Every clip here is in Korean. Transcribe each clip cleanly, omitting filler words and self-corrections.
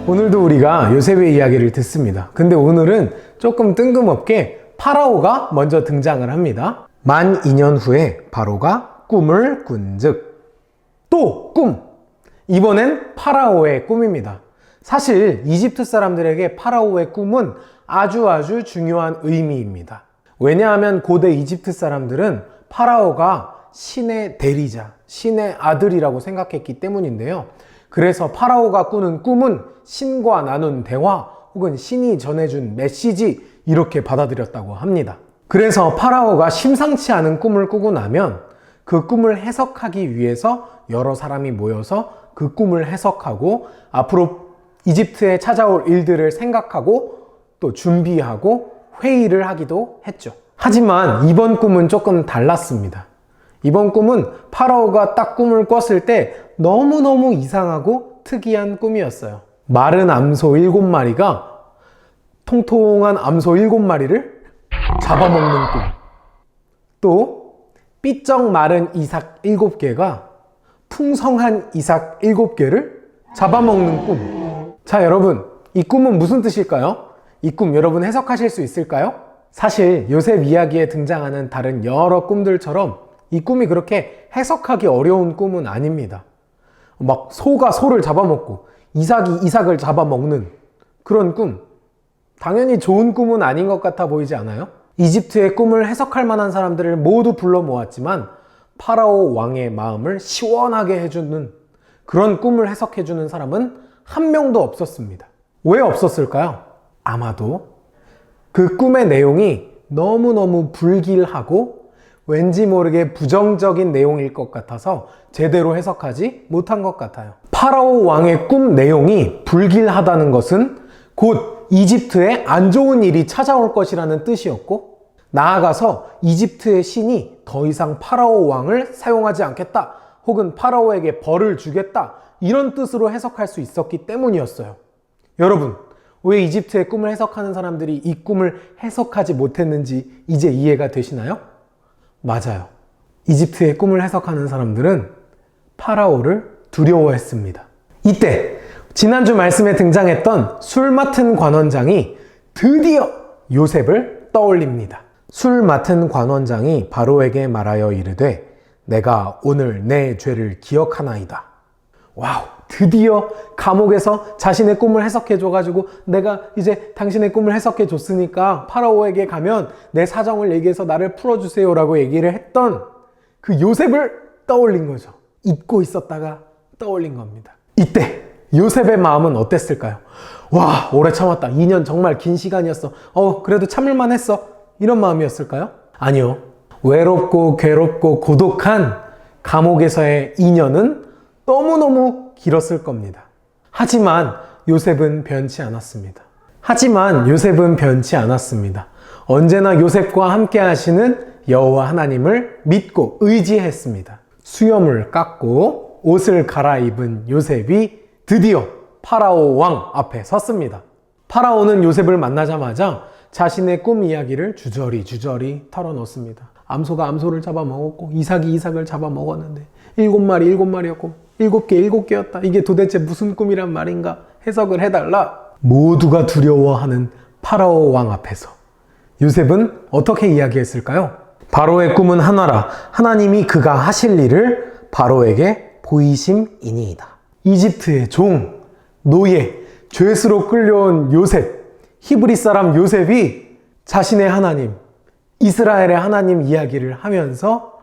오늘도 우리가 요셉의 이야기를 듣습니다. 근데 오늘은 조금 뜬금없게 파라오가 먼저 등장을 합니다. 만 2년 후에 바로가 꿈을 꾼즉 또 꿈! 이번엔 파라오의 꿈입니다. 사실 이집트 사람들에게 파라오의 꿈은 아주 중요한 의미입니다. 왜냐하면 고대 이집트 사람들은 파라오가 신의 대리자, 신의 아들이라고 생각했기 때문인데요. 그래서 파라오가 꾸는 꿈은 신과 나눈 대화 혹은 신이 전해준 메시지 이렇게 받아들였다고 합니다. 그래서 파라오가 심상치 않은 꿈을 꾸고 나면 그 꿈을 해석하기 위해서 여러 사람이 모여서 그 꿈을 해석하고 앞으로 이집트에 찾아올 일들을 생각하고 또 준비하고 회의를 하기도 했죠. 하지만 이번 꿈은 조금 달랐습니다. 이번 꿈은 파라오가 딱 꿈을 꿨을 때 너무너무 이상하고 특이한 꿈이었어요. 마른 암소 7마리가 통통한 암소 7마리를 잡아먹는 꿈. 또 삐쩍 마른 이삭 7개가 풍성한 이삭 7개를 잡아먹는 꿈. 자, 여러분, 이 꿈은 무슨 뜻일까요? 이 꿈 여러분 해석하실 수 있을까요? 사실 요셉 이야기에 등장하는 다른 여러 꿈들처럼 이 꿈이 그렇게 해석하기 어려운 꿈은 아닙니다. 막 소가 소를 잡아먹고 이삭이 이삭을 잡아먹는 그런 꿈. 당연히 좋은 꿈은 아닌 것 같아 보이지 않아요? 이집트의 꿈을 해석할 만한 사람들을 모두 불러 모았지만 파라오 왕의 마음을 시원하게 해주는 그런 꿈을 해석해주는 사람은 한 명도 없었습니다. 왜 없었을까요? 아마도 그 꿈의 내용이 너무너무 불길하고 왠지 모르게 부정적인 내용일 것 같아서 제대로 해석하지 못한 것 같아요. 파라오 왕의 꿈 내용이 불길하다는 것은 곧 이집트에 안 좋은 일이 찾아올 것이라는 뜻이었고, 나아가서 이집트의 신이 더 이상 파라오 왕을 사용하지 않겠다 혹은 파라오에게 벌을 주겠다 이런 뜻으로 해석할 수 있었기 때문이었어요. 여러분, 왜 이집트의 꿈을 해석하는 사람들이 이 꿈을 해석하지 못했는지 이제 이해가 되시나요? 맞아요. 이집트의 꿈을 해석하는 사람들은 파라오를 두려워했습니다. 이때 지난주 말씀에 등장했던 술 맡은 관원장이 드디어 요셉을 떠올립니다. 술 맡은 관원장이 바로에게 말하여 이르되 내가 오늘 내 죄를 기억하나이다. 와우, 드디어 감옥에서 자신의 꿈을 해석해 줘가지고 내가 이제 당신의 꿈을 해석해 줬으니까 파라오에게 가면 내 사정을 얘기해서 나를 풀어주세요 라고 얘기를 했던 그 요셉을 떠올린 거죠. 잊고 있었다가 떠올린 겁니다. 이때 요셉의 마음은 어땠을까요? 와, 오래 참았다. 2년 정말 긴 시간이었어. 그래도 참을만 했어. 이런 마음이었을까요? 아니요. 외롭고 괴롭고 고독한 감옥에서의 2년은 너무너무 길었을 겁니다. 하지만 요셉은 변치 않았습니다. 언제나 요셉과 함께 하시는 여호와 하나님을 믿고 의지했습니다. 수염을 깎고 옷을 갈아입은 요셉이 드디어 파라오 왕 앞에 섰습니다. 파라오는 요셉을 만나자마자 자신의 꿈 이야기를 주저리 털어놓습니다. 암소가 암소를 잡아먹었고 이삭이 이삭을 잡아먹었는데 7마리였고 7개였다. 이게 도대체 무슨 꿈이란 말인가? 해석을 해달라. 모두가 두려워하는 파라오 왕 앞에서 요셉은 어떻게 이야기했을까요? 바로의 꿈은 하나라. 하나님이 그가 하실 일을 바로에게 보이심이니이다. 이집트의 종, 노예, 죄수로 끌려온 요셉, 히브리 사람 요셉이 자신의 하나님, 이스라엘의 하나님 이야기를 하면서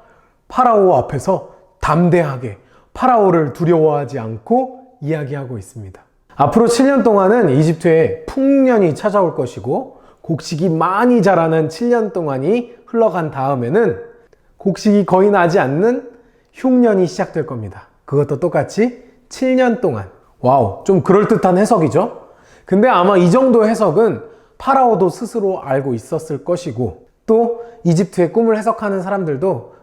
파라오 앞에서 담대하게 파라오를 두려워하지 않고 이야기하고 있습니다. 앞으로 7년 동안은 이집트에 풍년이 찾아올 것이고 곡식이 많이 자라는 7년 동안이 흘러간 다음에는 곡식이 거의 나지 않는 흉년이 시작될 겁니다. 그것도 똑같이 7년 동안. 와우, 좀 그럴듯한 해석이죠? 근데 아마 이 정도 해석은 파라오도 스스로 알고 있었을 것이고 또 이집트의 꿈을 해석하는 사람들도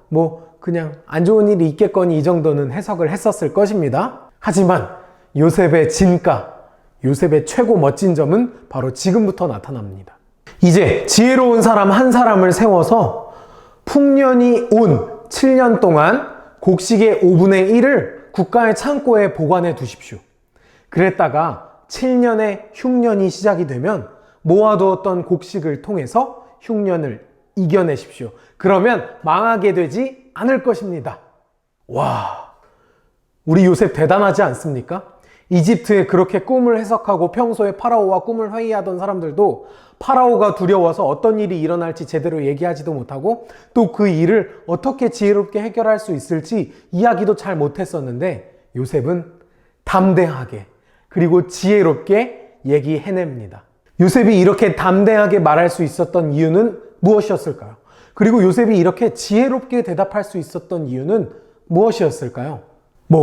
그냥 안 좋은 일이 있겠거니 이 정도는 해석을 했었을 것입니다. 하지만 요셉의 진가, 요셉의 최고 멋진 점은 바로 지금부터 나타납니다. 이제 지혜로운 사람 한 사람을 세워서 풍년이 온 7년 동안 곡식의 5분의 1을 국가의 창고에 보관해 두십시오. 그랬다가 7년의 흉년이 시작이 되면 모아두었던 곡식을 통해서 흉년을 이겨내십시오. 그러면 망하게 되지 않을 것입니다. 와, 우리 요셉 대단하지 않습니까? 이집트에 그렇게 꿈을 해석하고 평소에 파라오와 꿈을 회의하던 사람들도 파라오가 두려워서 어떤 일이 일어날지 제대로 얘기하지도 못하고 또 그 일을 어떻게 지혜롭게 해결할 수 있을지 이야기도 잘 못했었는데 요셉은 담대하게 그리고 지혜롭게 얘기해냅니다. 요셉이 이렇게 담대하게 말할 수 있었던 이유는 무엇이었을까요? 그리고 요셉이 이렇게 지혜롭게 대답할 수 있었던 이유는 무엇이었을까요?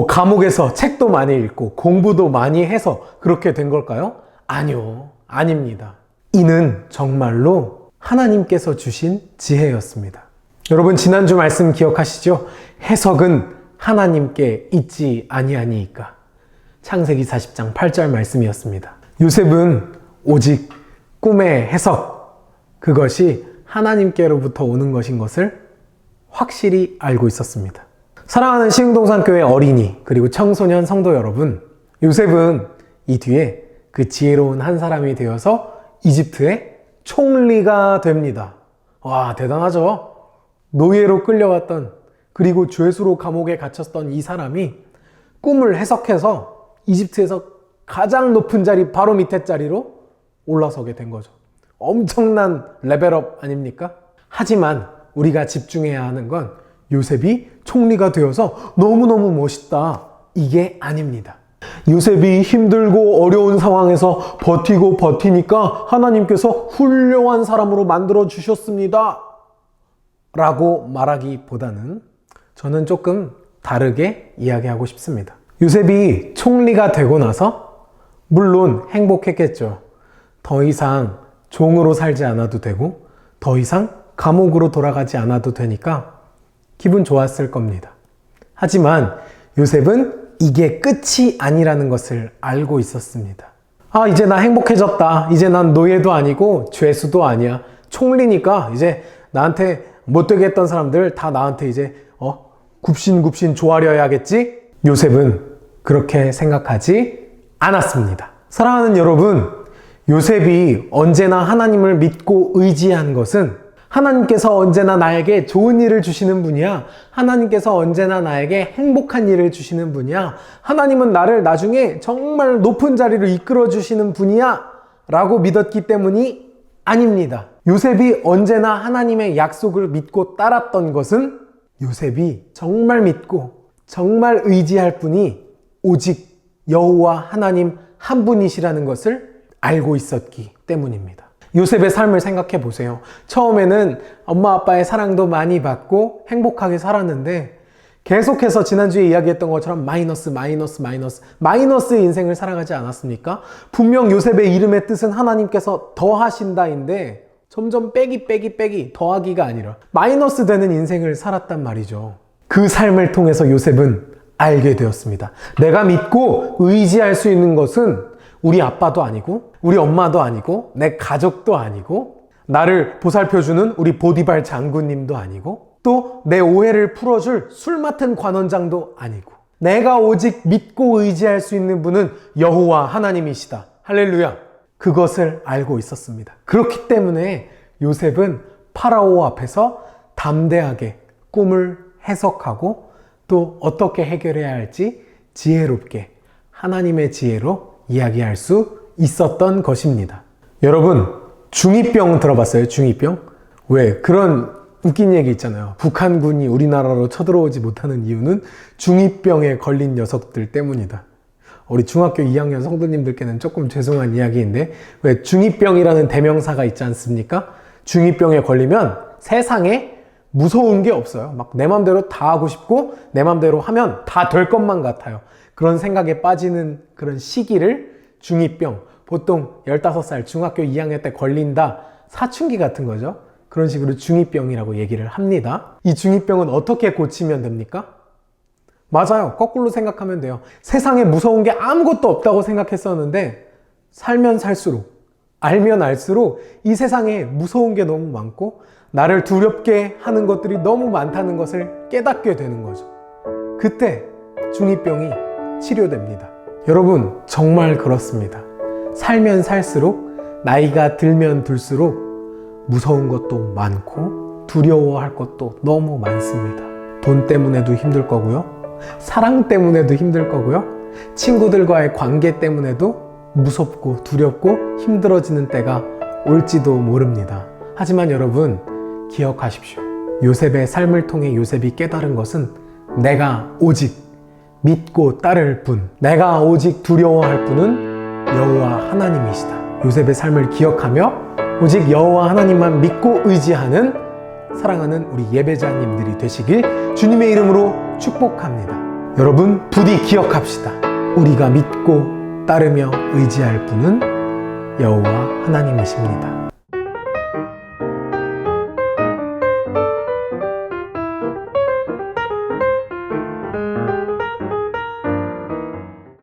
감옥에서 책도 많이 읽고 공부도 많이 해서 그렇게 된 걸까요? 아니요, 아닙니다. 이는 정말로 하나님께서 주신 지혜였습니다. 여러분, 지난주 말씀 기억하시죠? 해석은 하나님께 있지 아니하니이까. 창세기 40장 8절 말씀이었습니다. 요셉은 오직 꿈의 해석, 그것이 하나님께로부터 오는 것인 것을 확실히 알고 있었습니다. 사랑하는 시흥동산교회 어린이 그리고 청소년 성도 여러분, 요셉은 이 뒤에 그 지혜로운 한 사람이 되어서 이집트의 총리가 됩니다. 와, 대단하죠? 노예로 끌려왔던 그리고 죄수로 감옥에 gat혔던 이 사람이 꿈을 해석해서 이집트에서 가장 높은 자리 바로 밑에 자리로 올라서게 된 거죠. 엄청난 레벨업 아닙니까? 하지만 우리가 집중해야 하는 건 요셉이 총리가 되어서 너무너무 멋있다, 이게 아닙니다. 요셉이 힘들고 어려운 상황에서 버티고 버티니까 하나님께서 훌륭한 사람으로 만들어 주셨습니다 라고 말하기보다는 저는 조금 다르게 이야기하고 싶습니다. 요셉이 총리가 되고 나서 물론 행복했겠죠. 더 이상 종으로 살지 않아도 되고 더 이상 감옥으로 돌아가지 않아도 되니까 기분 좋았을 겁니다. 하지만 요셉은 이게 끝이 아니라는 것을 알고 있었습니다. 아, 이제 나 행복해졌다. 이제 난 노예도 아니고 죄수도 아니야. 총리니까 이제 나한테 못되게 했던 사람들 다 나한테 이제 굽신굽신 조아려야겠지? 요셉은 그렇게 생각하지 않았습니다. 사랑하는 여러분, 요셉이 언제나 하나님을 믿고 의지한 것은 하나님께서 언제나 나에게 좋은 일을 주시는 분이야. 하나님께서 언제나 나에게 행복한 일을 주시는 분이야. 하나님은 나를 나중에 정말 높은 자리로 이끌어 주시는 분이야 라고 믿었기 때문이 아닙니다. 요셉이 언제나 하나님의 약속을 믿고 따랐던 것은 요셉이 정말 믿고 정말 의지할 분이 오직 여호와 하나님 한 분이시라는 것을 알고 있었기 때문입니다. 요셉의 삶을 생각해 보세요. 처음에는 엄마 아빠의 사랑도 많이 받고 행복하게 살았는데 계속해서 지난주에 이야기했던 것처럼 마이너스 인생을 살아가지 않았습니까? 분명 요셉의 이름의 뜻은 하나님께서 더하신다인데 점점 빼기 더하기가 아니라 마이너스 되는 인생을 살았단 말이죠. 그 삶을 통해서 요셉은 알게 되었습니다. 내가 믿고 의지할 수 있는 것은 우리 아빠도 아니고 우리 엄마도 아니고 내 가족도 아니고 나를 보살펴주는 우리 보디발 장군님도 아니고 또 내 오해를 풀어줄 술 맡은 관원장도 아니고 내가 오직 믿고 의지할 수 있는 분은 여호와 하나님이시다. 할렐루야. 그것을 알고 있었습니다. 그렇기 때문에 요셉은 파라오 앞에서 담대하게 꿈을 해석하고 또 어떻게 해결해야 할지 지혜롭게 하나님의 지혜로 이야기할 수 있었던 것입니다. 여러분, 중2병 들어봤어요? 중2병? 왜? 그런 웃긴 얘기 있잖아요. 북한군이 우리나라로 쳐들어오지 못하는 이유는 중2병에 걸린 녀석들 때문이다. 우리 중학교 2학년 성도님들께는 조금 죄송한 이야기인데 왜 중2병이라는 대명사가 있지 않습니까? 중2병에 걸리면 세상에 무서운 게 없어요. 막 내 맘대로 다 하고 싶고 내 맘대로 하면 다 될 것만 같아요. 그런 생각에 빠지는 그런 시기를 중2병, 보통 15살 중학교 2학년 때 걸린다, 사춘기 같은 거죠. 그런 식으로 중2병이라고 얘기를 합니다. 이 중2병은 어떻게 고치면 됩니까? 맞아요. 거꾸로 생각하면 돼요. 세상에 무서운 게 아무것도 없다고 생각했었는데 살면 살수록, 알면 알수록 이 세상에 무서운 게 너무 많고 나를 두렵게 하는 것들이 너무 많다는 것을 깨닫게 되는 거죠. 그때 중2병이 치료됩니다. 여러분, 정말 그렇습니다. 살면 살수록, 나이가 들면 들수록 무서운 것도 많고 두려워할 것도 너무 많습니다. 돈 때문에도 힘들 거고요. 사랑 때문에도 힘들 거고요. 친구들과의 관계 때문에도 무섭고 두렵고 힘들어지는 때가 올지도 모릅니다. 하지만 여러분, 기억하십시오. 요셉의 삶을 통해 요셉이 깨달은 것은 내가 오직 믿고 따를 분, 내가 오직 두려워할 분은 여호와 하나님이시다. 요셉의 삶을 기억하며 오직 여호와 하나님만 믿고 의지하는 사랑하는 우리 예배자님들이 되시길 주님의 이름으로 축복합니다. 여러분, 부디 기억합시다. 우리가 믿고 따르며 의지할 분은 여호와 하나님이십니다.